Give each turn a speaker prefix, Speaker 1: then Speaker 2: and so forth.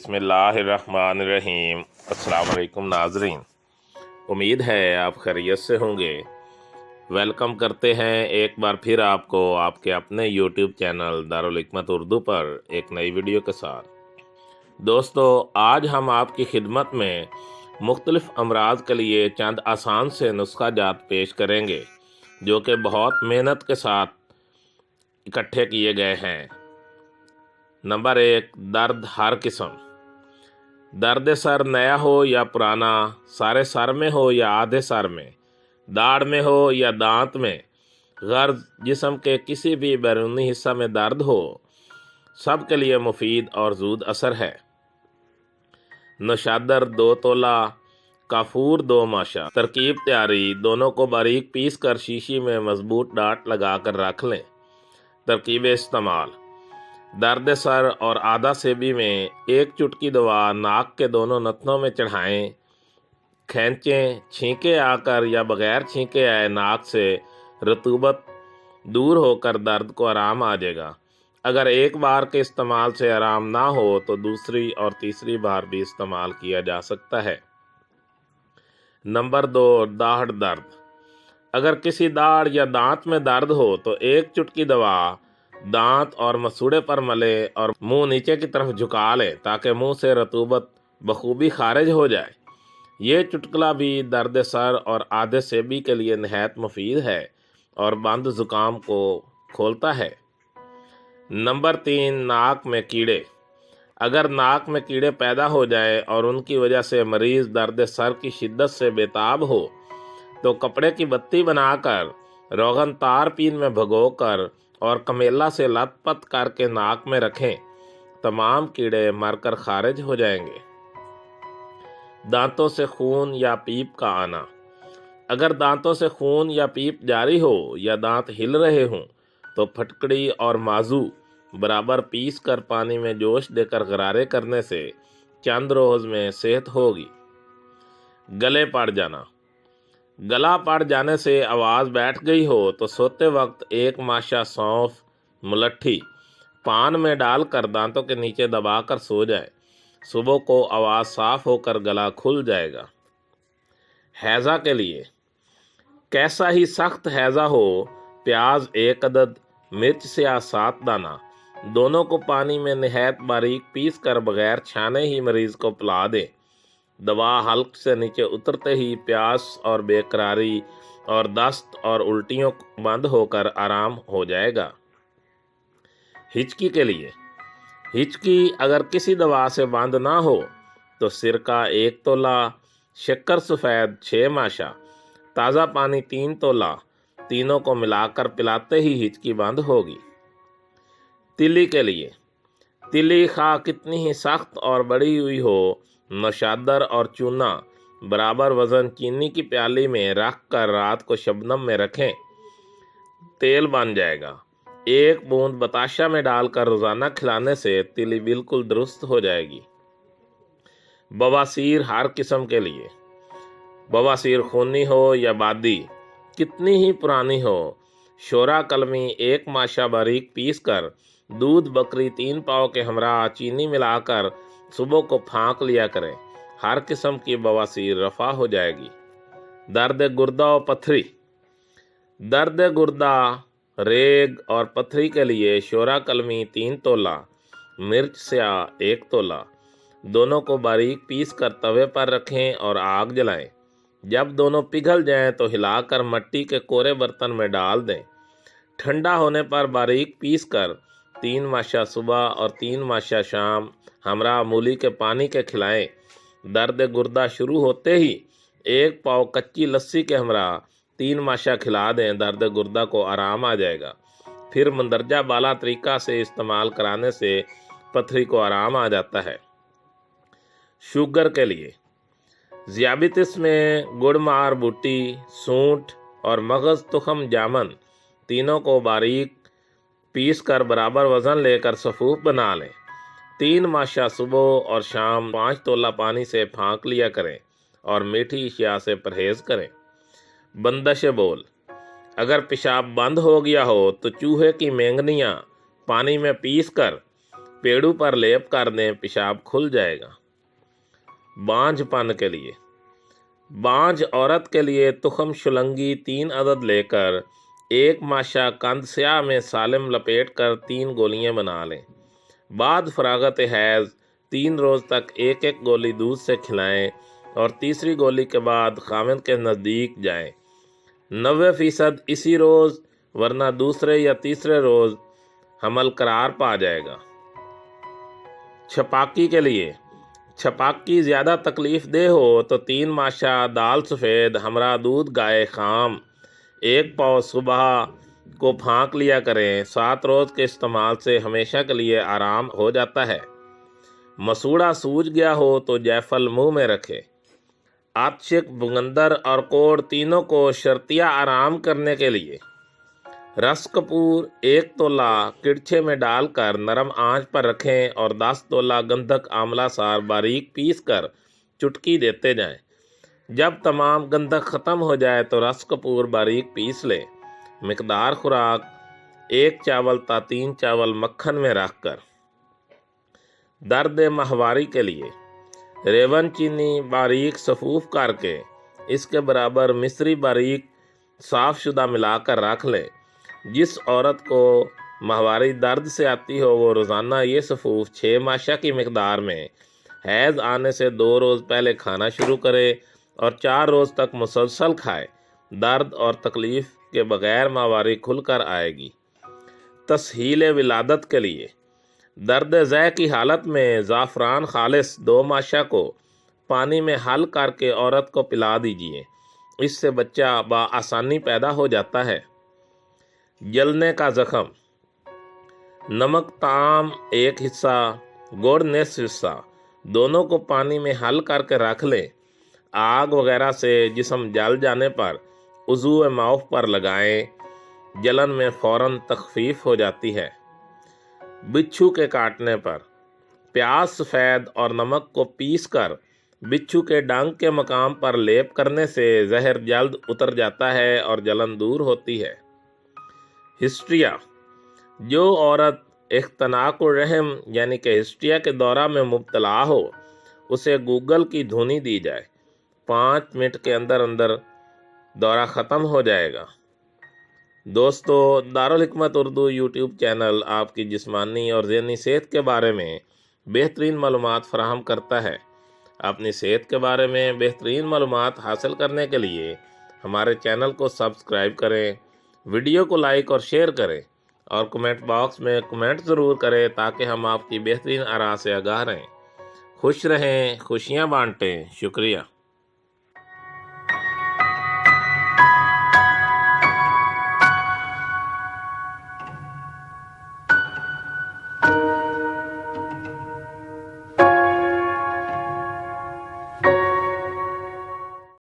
Speaker 1: बिस्मिल्लाहिर्रहमानिर्रहीम। अस्सलाम वालेकुम नाज़रीन, उम्मीद है आप खैरियत से होंगे। वेलकम करते हैं एक बार फिर आपको आपके अपने यूट्यूब चैनल दारुल हिकमत उर्दू पर एक नई वीडियो के साथ। दोस्तों, आज हम आपकी खिदमत में मुख्तलिफ अमराज के लिए चंद आसान से नुस्खा जात पेश करेंगे जो कि बहुत मेहनत के साथ इकट्ठे किए गए हैं। नंबर 1, दर्द हर किस्म। दर्द सर नया हो या पुराना, सारे सर में हो या आधे सर में, दाढ़ में हो या दांत में, गर्ज जिस्म के किसी भी बैरूनी हिस्सा में दर्द हो, सब के लिए मुफीद और ज़ूद असर है। नशादर 2 तोला, काफूर 2 माशा। तरकीब तैयारी: दोनों को बारीक पीस कर शीशी में मजबूत डाट लगा कर रख लें। तरकीब इस्तेमाल: दर्द सर और आधा सेबी में 1 चुटकी दवा नाक के दोनों नथनों में चढ़ाएं। खींचें, छींके आकर या बगैर छींके आए नाक से रतूबत दूर होकर दर्द को आराम आ जाएगा। अगर एक बार के इस्तेमाल से आराम ना हो तो दूसरी और तीसरी बार भी इस्तेमाल किया जा सकता है। नंबर 2, दाढ़ दर्द। अगर किसी दाढ़ या दांत में दर्द हो तो 1 चुटकी दवा दांत और मसूड़े पर मले और मुंह नीचे की तरफ झुका लें ताकि मुंह से रतूबत बखूबी खारिज हो जाए। ये चुटकुला भी दर्द सर और आधे सेबी के लिए नहायत मुफीद है और बंद ज़ुकाम को खोलता है। नंबर 3, नाक में कीड़े। अगर नाक में कीड़े पैदा हो जाए और उनकी वजह से मरीज़ दर्द सर की शिद्दत से बेताब हो तो कपड़े की बत्ती बनाकर रोगन तार पीन में भिगोकर और कमेला से लथपथ करके नाक में रखें। तमाम कीड़े मरकर खारिज हो जाएंगे। दांतों से खून या पीप का आना। अगर दांतों से खून या पीप जारी हो या दांत हिल रहे हों तो फटकड़ी और माजू बराबर पीस कर पानी में जोश देकर गरारे करने से चंद रोज में सेहत होगी। गले पड़ जाना। गला पड़ जाने से आवाज़ बैठ गई हो तो सोते वक्त 1 माशा सौंफ मुलट्ठी पान में डालकर दांतों के नीचे दबाकर सो जाए। सुबह को आवाज़ साफ होकर गला खुल जाएगा। हैज़ा के लिए: कैसा ही सख्त हैज़ा हो, प्याज 1 अदद, मिर्च स्याह 7 दाना, दोनों को पानी में नहायत बारीक पीस कर बगैर छाने ही मरीज़ को पिला दें। दवा हल्क से नीचे उतरते ही प्यास और बेकरारी और दस्त और उल्टियों बंद होकर आराम हो जाएगा। हिचकी के लिए: हिचकी अगर किसी दवा से बंद ना हो तो सिरका 1 तोला, शक्कर सफ़ेद 6 माशा, ताज़ा पानी 3 तोला, तीनों को मिलाकर पिलाते ही हिचकी बंद होगी। तिली के लिए: तिली खा कितनी ही सख्त और बड़ी हुई हो, नशादर और चूना बराबर वज़न चीनी की प्याली में रख कर रात को शबनम में रखें। तेल बन जाएगा। 1 बूंद बताशा में डालकर रोज़ाना खिलाने से तिली बिल्कुल दुरुस्त हो जाएगी। बवासीर हर किस्म के लिए: बवासीर खूनी हो या बादी, कितनी ही पुरानी हो, शोरा कलमी 1 माशा बारीक पीस कर दूध बकरी 3 पाव के हमरा चीनी मिलाकर सुबह को फाँक लिया करें। हर किस्म की बवासीर रफ़ा हो जाएगी। दर्द गुर्दा और पथरी। दर्द गुर्दा, रेग और पथरी के लिए शोरा कलमी 3 तोला, मिर्च स्याह 1 तोला, दोनों को बारीक पीस कर तवे पर रखें और आग जलाएं। जब दोनों पिघल जाएं तो हिलाकर मट्टी के कोरे बर्तन में डाल दें। ठंडा होने पर बारीक पीस कर 3 माशा सुबह और 3 माशा शाम हमरा मूली के पानी के खिलाएं। दर्द गुर्दा शुरू होते ही 1 पाव कच्ची लस्सी के हमरा 3 माशा खिला दें। दर्द गुर्दा को आराम आ जाएगा। फिर मंदरजा बाला तरीका से इस्तेमाल कराने से पथरी को आराम आ जाता है। शुगर के लिए: ज़ियाबितिस में गुड़मार बूटी, सूंठ और मगज़ तुखम जामन तीनों को बारीक पीस कर बराबर वज़न लेकर सफ़ूफ बना लें। 3 माशा सुबह और शाम 5 तोला पानी से फाँक लिया करें और मीठी अशिया से परहेज़ करें। बंदश बोल: अगर पेशाब बंद हो गया हो तो चूहे की मेंगनियाँ पानी में पीस कर पेड़ों पर लेप कर दें, पेशाब खुल जाएगा। बांझपन के लिए, बांझ औरत के लिए तुखम शुलंगी 3 अदद लेकर 1 माशा कंद स्याह में सालिम लपेट कर 3 गोलियां बना लें। बाद फरागत हैज़ 3 रोज़ तक 1-1 गोली दूध से खिलाएं और तीसरी गोली के बाद खामिद के नज़दीक जाएं। 90% इसी रोज़, वरना दूसरे या तीसरे रोज़ हमल करार पा जाएगा। छपाकी के लिए, छपाकी ज़्यादा तकलीफ़ दे हो तो 3 माशा दाल सफ़ेद हमरा दूध गाय खाम 1 पाव सुबह को फाँक लिया करें। 7 रोज़ के इस्तेमाल से हमेशा के लिए आराम हो जाता है। मसूड़ा सूज गया हो तो जायफल मुंह में रखे। आतिश, बुगंदर और कोढ़ तीनों को शर्तिया आराम करने के लिए रस कपूर 1 तोला किड़छे में डालकर नरम आंच पर रखें और 10 तोला गंधक आंवला सार बारीक पीस कर चुटकी देते जाएं। जब तमाम गंधक ख़त्म हो जाए तो रस कपूर बारीक पीस लें। मिकदार खुराक 1 चावल ता 3 चावल मक्खन में रख कर। दर्द माहवारी के लिए रेवन चीनी बारीक सफूफ करके इसके बराबर मिश्री बारीक साफ शुदा मिलाकर रख लें। जिस औरत को माहवारी दर्द से आती हो वो रोज़ाना ये सफूफ 6 माशा की मिकदार में हैज़ आने से 2 रोज़ पहले खाना शुरू करे और 4 रोज़ तक मुसलसल खाए। दर्द और तकलीफ़ के बग़ैर माहवारी खुलकर आएगी। तसहील विलादत के लिए दर्द ज़ै की हालत में ज़ाफ़रान खालिस 2 माशा को पानी में हल करके औरत को पिला दीजिए। इससे बच्चा बआसानी पैदा हो जाता है। जलने का ज़ख़म, नमक ताम 1 हिस्सा, गुड़ निस्फ हिस्सा, दोनों को पानी में हल करके रख लें। आग वगैरह से जिस्म जल जाने पर उज़ू माउफ पर लगाएं। जलन में फ़ौरन तख़फ़ीफ़ हो जाती है। बिच्छू के काटने पर प्याज सफ़ेद और नमक को पीस कर बिच्छू के डंक के मकाम पर लेप करने से जहर जल्द उतर जाता है और जलन दूर होती है। हिस्ट्रिया, जो औरत इख्तनाकुर रहम यानी कि हिस्ट्रिया के दौरा में मुब्तला हो उसे गूगल की धुनी दी जाए। 5 मिनट के अंदर अंदर दौरा ख़त्म हो जाएगा। दोस्तों, दारुल हिकमत उर्दू यूट्यूब चैनल आपकी जिस्मानी और ज़हनी सेहत के बारे में बेहतरीन मालूमात फ़राहम करता है। अपनी सेहत के बारे में बेहतरीन मालूमात हासिल करने के लिए हमारे चैनल को सब्सक्राइब करें, वीडियो को लाइक और शेयर करें और कमेंट बॉक्स में कमेंट ज़रूर करें ताकि हम आपकी बेहतरीन आरा से आगाह रहें। खुश रहें, खुशियाँ बांटें। शुक्रिया।